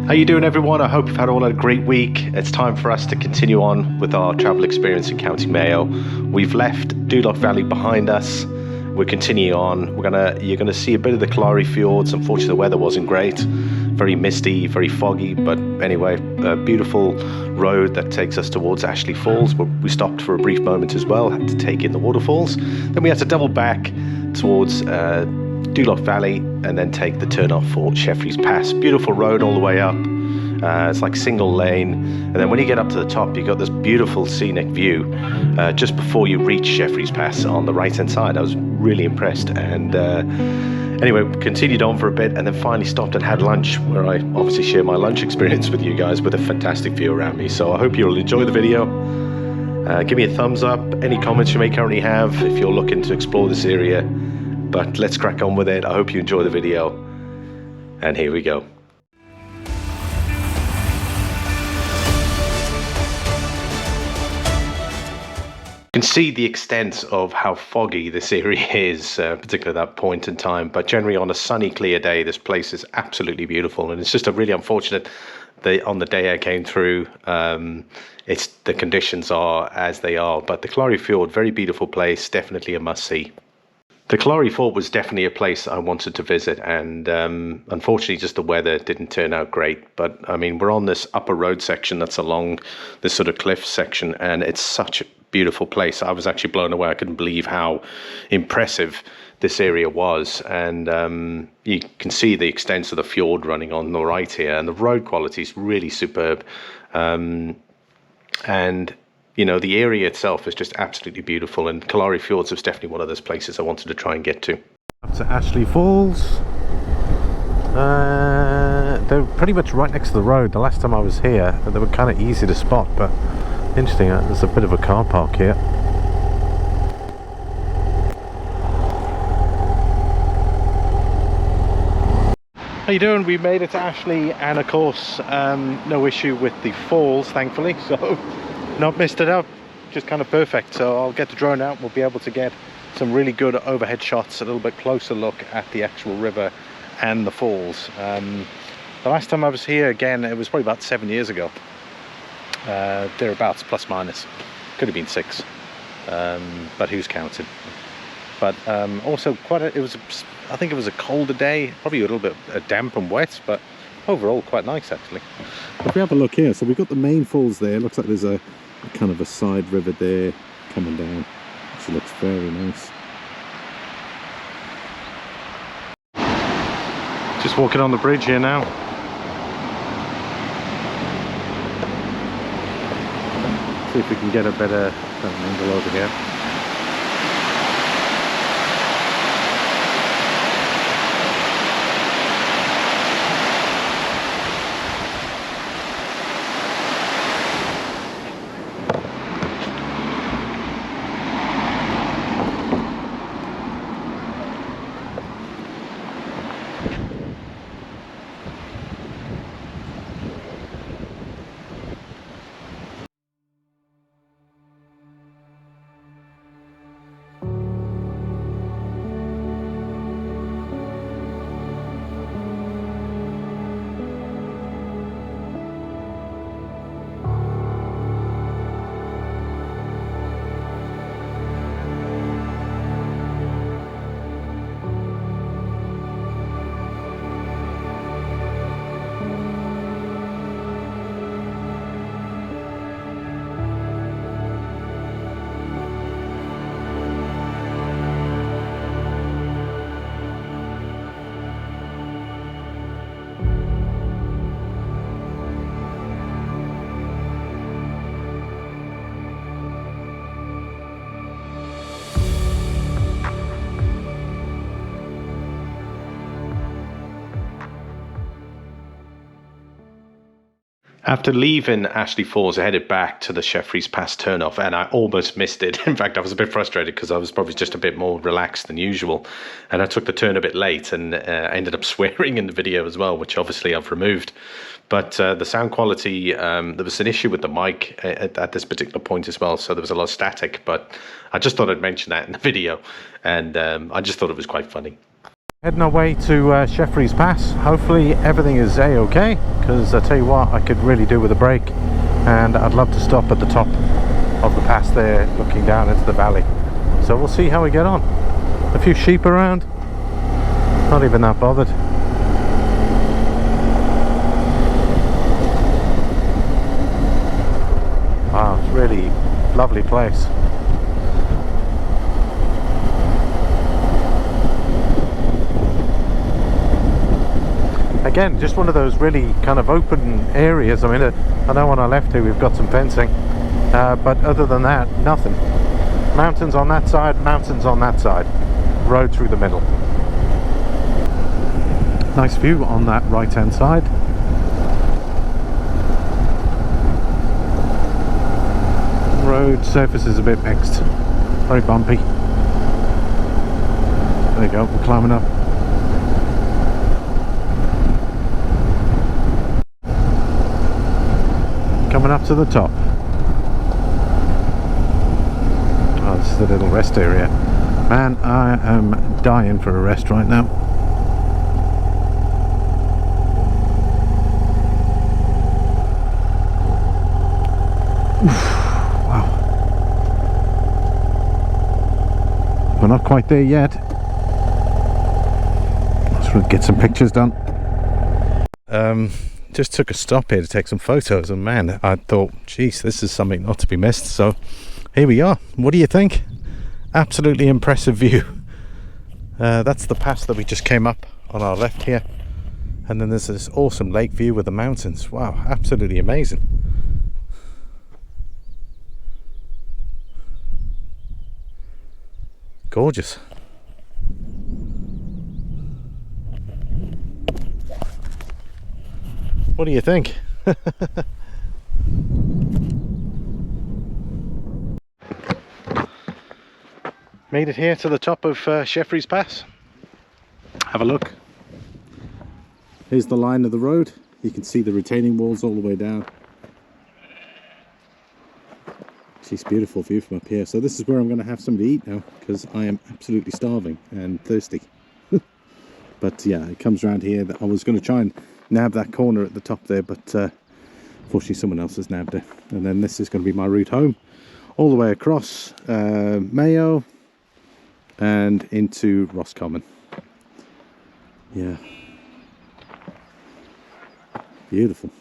How you doing, everyone? I hope you've had all a great week. It's time for us to continue on with our travel experience in County Mayo. We've left Lough Valley behind us. We're continuing on. You're gonna see a bit of the KIllary Fjords. Unfortunately, the weather wasn't great. Very misty, very foggy, but anyway, a beautiful road that takes us towards Aasleagh Falls. We stopped for a brief moment as well, had to take in the waterfalls. Then we had to double back towards Lough Valley and then take the turn off for Sheeffreys Pass. Beautiful road all the way up. It's like single lane, and then when you get up to the top, you've got this beautiful scenic view just before you reach Sheeffreys Pass on the right hand side. I was really impressed, and anyway, continued on for a bit and then finally stopped and had lunch, where I obviously share my lunch experience with you guys with a fantastic view around me. So I hope you'll enjoy the video. Give me a thumbs up, any comments you may currently have if you're looking to explore this area. But let's crack on with it. I hope you enjoy the video, and here we go. You can see the extent of how foggy this area is, particularly at that point in time. But generally on a sunny, clear day, this place is absolutely beautiful. And it's just a really unfortunate that on the day I came through, the conditions are as they are. But the KIllary Fjord, very beautiful place, definitely a must-see. The KIllary Fjord was definitely a place I wanted to visit, and unfortunately just the weather didn't turn out great. But I mean, we're on this upper road section that's along this sort of cliff section, and it's such a beautiful place. I was actually blown away. I couldn't believe how impressive this area was, and you can see the extent of the fjord running on the right here, and the road quality is really superb. And you know, the area itself is just absolutely beautiful, and KIllary Fjords was definitely one of those places I wanted to try and get to. Up to Aasleagh Falls. They're pretty much right next to the road. The last time I was here, they were kind of easy to spot, but interesting, there's a bit of a car park here. How you doing? We made it to Aasleagh, and of course, no issue with the falls, thankfully, so not missed it out, just kind of perfect. So I'll get the drone out, we'll be able to get some really good overhead shots, a little bit closer look at the actual river and the falls. The last time I was here, again, it was probably about 7 years ago, thereabouts, plus minus, could have been 6, but who's counting? But also I think it was a colder day, probably a little bit damp and wet, but overall quite nice actually. If we have a look here, so we've got the main falls there. It looks like there's a kind of a side river there coming down, which looks very nice. Just walking on the bridge here now. See if we can get a better angle over here. After leaving Aasleagh Falls, I headed back to the Sheeffreys Pass turnoff, and I almost missed it. In fact, I was a bit frustrated because I was probably just a bit more relaxed than usual, and I took the turn a bit late, and I ended up swearing in the video as well, which obviously I've removed. But the sound quality, there was an issue with the mic at this particular point as well, so there was a lot of static, but I just thought I'd mention that in the video, and I just thought it was quite funny. Heading our way to Sheeffreys Pass. Hopefully everything is a-okay, because I tell you what, I could really do with a break, and I'd love to stop at the top of the pass there looking down into the valley. So we'll see how we get on. A few sheep around, not even that bothered. Wow, it's really lovely place. Again, just one of those really kind of open areas. I mean, I know on our left here we've got some fencing, but other than that, nothing. Mountains on that side, mountains on that side, road through the middle. Nice view on that right hand side. Road surface is a bit mixed, very bumpy. There you go, we're climbing up. Coming up to the top. Oh, this is the little rest area. Man, I am dying for a rest right now. Oof, wow. We're not quite there yet. Let's get some pictures done. Just took a stop here to take some photos, and man, I thought, geez, this is something not to be missed. So here we are. What do you think? Absolutely impressive view. That's the pass that we just came up on our left here, and then there's this awesome lake view with the mountains. Wow, absolutely amazing. Gorgeous. What do you think? Made it here to the top of Sheeffreys Pass. Have a look. Here's the line of the road. You can see the retaining walls all the way down. It's a beautiful view from up here. So this is where I'm going to have something to eat now, because I am absolutely starving and thirsty. But yeah, it comes around here. That I was going to try and nab that corner at the top there, but fortunately someone else has nabbed it. And then this is going to be my route home, all the way across Mayo and into Roscommon. Yeah, beautiful.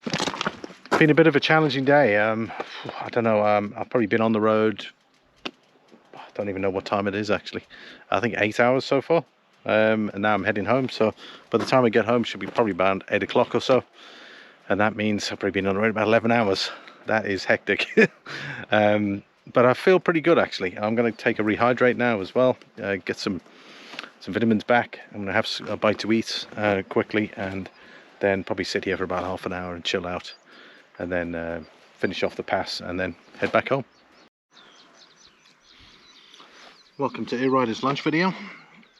It's been a bit of a challenging day. I don't know, I've probably been on the road, I don't even know what time it is actually. I think 8 hours so far. And now I'm heading home, so by the time I get home should be probably around 8 o'clock or so, and that means I've probably been on the road about 11 hours. That is hectic. But I feel pretty good actually. I'm going to take a rehydrate now as well, get some vitamins back. I'm going to have a bite to eat quickly, and then probably sit here for about half an hour and chill out, and then finish off the pass and then head back home. Welcome to Ear Rider's lunch video.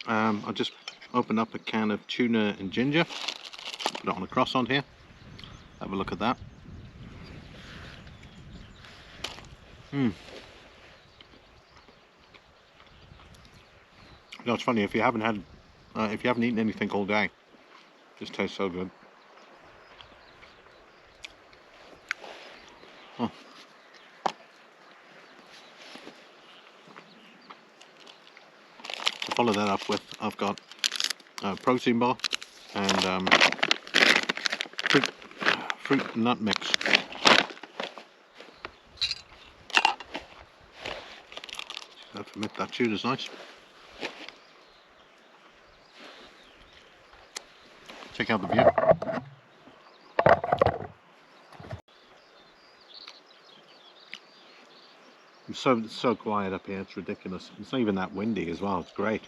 I'll just open up a can of tuna and ginger, put it on a croissant here, have a look at that. You know, it's funny, if you haven't eaten anything all day, this tastes so good. Oh. To follow that up with, I've got a protein bar and fruit nut mix. I have to admit, that tuna's nice. Check out the view. It's so quiet up here, it's ridiculous. It's not even that windy as well, it's great.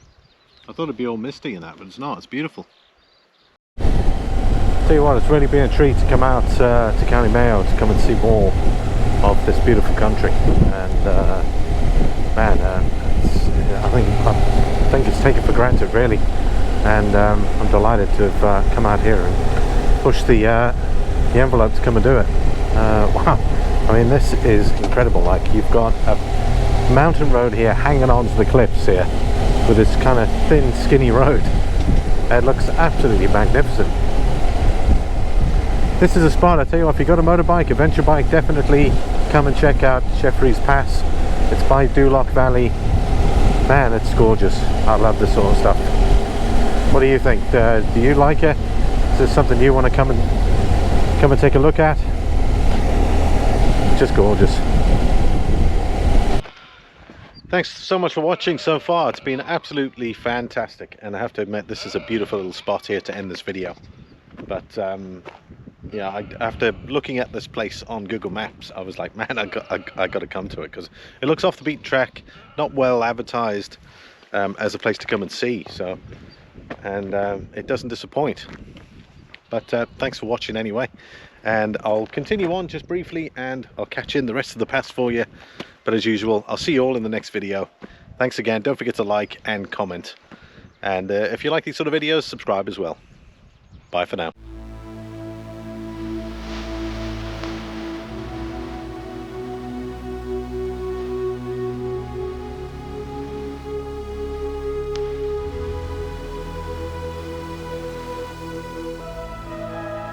I thought it'd be all misty and that, but it's not, it's beautiful. Tell you what, it's really been a treat to come out to County Mayo to come and see more of this beautiful country. And man, I think it's taken for granted really. And I'm delighted to have come out here and push the envelope to come and do it. Wow, I mean, this is incredible. Like, you've got a mountain road here hanging onto the cliffs here, with this kind of thin, skinny road. It looks absolutely magnificent. This is a spot, I tell you what, if you got a motorbike, adventure bike, definitely come and check out Sheeffreys Pass. It's by Lough Valley. Man, it's gorgeous. I love this sort of stuff. What do you think? Do you like it? Is this something you want to come and take a look at? Just gorgeous. Thanks so much for watching so far. It's been absolutely fantastic, and I have to admit this is a beautiful little spot here to end this video. But yeah, after looking at this place on Google Maps, I was like, man, I got to come to it, because it looks off the beaten track, not well advertised as a place to come and see. So, and it doesn't disappoint. But thanks for watching anyway, and I'll continue on just briefly, and I'll catch in the rest of the pass for you. But as usual, I'll see you all in the next video. Thanks again. Don't forget to like and comment, and if you like these sort of videos, subscribe as well. Bye for now.